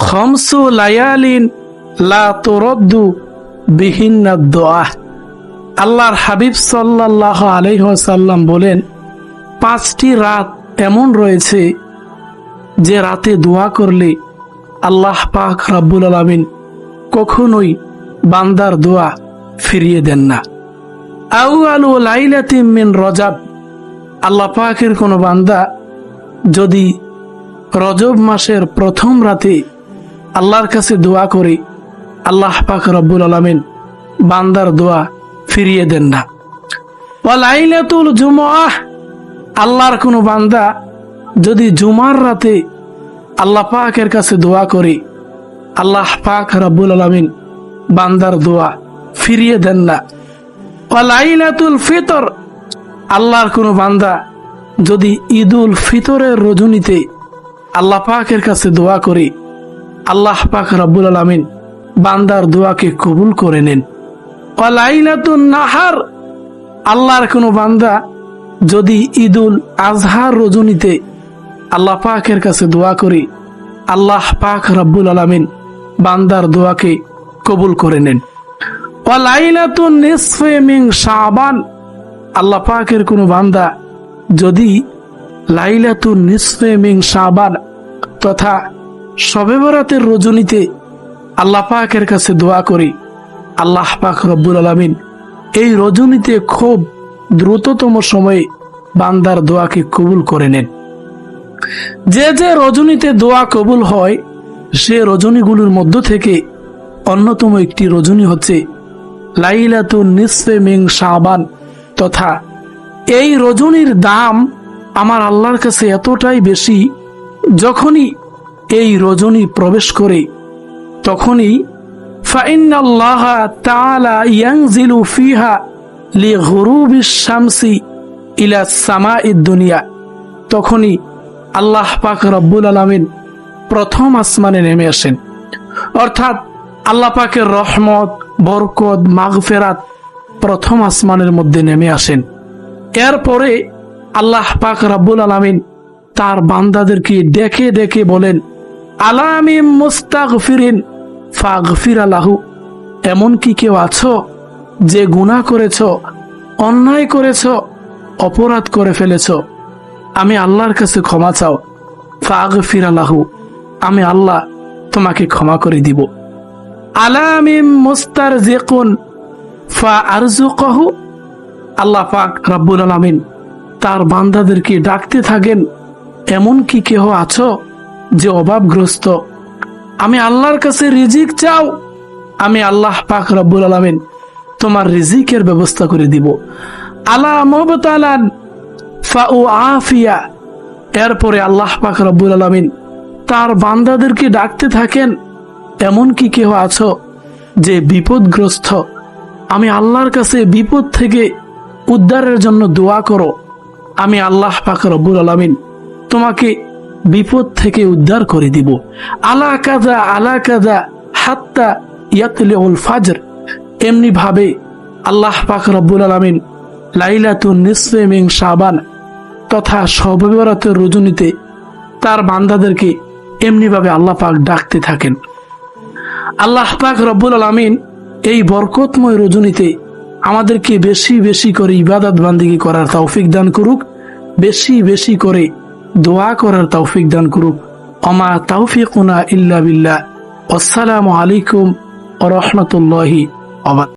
খামসু লায়ালিন লা তুরাদ্দু বিহিন্না দুআ। আল্লাহর হাবিব সাল্লাল্লাহু আলাইহি ওয়াসাল্লাম বলেন, 5টি রাত এমন রয়েছে যে রাতে দোয়া করলে আল্লাহ পাক রব্বুল আলামিন কখনোই বান্দার দোয়া ফিরিয়ে দেন না। আউয়ালু লাইলাতিন মিন রজব, আল্লাহ পাকের কোনো বান্দা যদি রজব মাসের প্রথম রাতে আল্লাহর কাছে দোয়া করে, আল্লাহ পাক রব্বুল আলামিন বান্দার দোয়া ফিরিয়ে দেন না। ওয়া লাইলাতুল জুমআহ, আল্লাহর কোনো বান্দা যদি জুমার রাতে আল্লাহ পাকের কাছে দোয়া করে, আল্লাহ পাক রব্বুল আলামিন বান্দার দোয়া ফিরিয়ে দেন না। ওয়া লাইলাতুল ফিতর, আল্লাহর কোনো বান্দা যদি ঈদুল ফিতরের রজনীতে আল্লাহ পাকের কাছে দোয়া করে, আল্লাহ পাক রব্বুল আলামিন বান্দার দোয়াকে কবুল করে নেন। ওয়া লাইলাতুন নাহার, আল্লাহর কোনো বান্দা যদি ঈদুল আজহার রজনীতে আল্লাহ পাকের কাছে দোয়া করে, আল্লাহ পাক রব্বুল আলামিন বান্দার দোয়াকে কবুল করে নেন। ওয়া লাইলাতুন নিসফে মিন শাবান, আল্লাহ পাকের কোনো বান্দা যদি লাইলাতুন নিসফে মিন শাবান তথা শবে বরাতের রজনীতে আল্লাহ পাকের কাছে দোয়া করে, আল্লাহ পাক রব্বুল আলামিন এই রজনীতে খুব দ্রুততম সময়ে বান্দার দোয়াকে কবুল করে নেন। যে যে রজনীতে দোয়া কবুল হয়, সে রজনীগুলোর মধ্য থেকে অন্যতম একটি রজনী হচ্ছে লাইলাতুন নিসফে মিন শাবান, তথা এই রজনীর দাম আমার আল্লাহর কাছে এতটাই বেশি, যখনই এই রজনী প্রবেশ করে তখনই ফাইন্নাল্লাহা তাআলা ইয়ানজিলু ফিহা লিগুরুবিশ শামসি ইলা সামাইদ দুনিয়া, তখনই আল্লাহ পাক রব্বুল আলামিন প্রথম আসমানে নেমে আসেন। অর্থাৎ আল্লাহ পাকের রহমত, বরকত, মাগফিরাত প্রথম আসমানের মধ্যে নেমে আসেন। এরপরে আল্লাহ পাক রব্বুল আলামিন তার বান্দাদেরকে ডেকে ডেকে বলেন, আলা মিন মুস্তাগফিরিন ফাগফির লাহু, এমন কি কেউ আছো যে গুনাহ করেছ, অন্যায় করেছ, অপরাধ করে ফেলেছ, আমি আল্লাহর কাছে ক্ষমা চাও, ফাগফির লাহু, আমি আল্লাহ তোমাকে ক্ষমা করে দিব। আলা মিন মুস্তারজিকুন ফাআরযুকহু, আল্লাহ পাক রব্বুল আলামিন তার বান্দাদেরকে ডাকতে থাকেন, এমন কি কেউ আছো যে অভাবগ্রস্ত, আমি আল্লাহর কাছে রিজিক চাও, আমি আল্লাহ পাক রব্বুল আলামিন তোমার রিজিকের ব্যবস্থা করে দিব। আলা মুবতালান ফাউআফিয়া, এরপরে আল্লাহ পাক রব্বুল আলামিন তার বান্দাদেরকে ডাকতে থাকেন, এমন কি কেউ আছো যে বিপদগ্রস্ত, আমি আল্লাহর কাছে বিপদ থেকে উদ্ধারের জন্য দোয়া করো, আমি আল্লাহ পাক রব্বুল আলামিন তোমাকে বিপদ থেকে উদ্ধার করে দিব। আলা কাযা হাত্তা ইয়াতলিউল ফাজর, এমনি ভাবে আল্লাহ পাক রব্বুল আলামিন লাইলাতুন নিসফে মিন শাবান তথা শবে বরাতের রজনীতে তার বান্দাদেরকে এমনি ভাবে আল্লাহ পাক ডাকতে থাকেন। আল্লাহ পাক রব্বুল আলামিন এই বরকতময় রজনীতে আমাদেরকে বেশি বেশি করে ইবাদত বান্দিগি করার তৌফিক দান করুক, বেশি বেশি করে দোয়া করার তৌফিক দান করুক। ওমা তাওফিকুনা ইল্লা বিল্লাহ। আসসালামু আলাইকুম ওয়া রাহমাতুল্লাহি ওয়া বারাকাতুহু।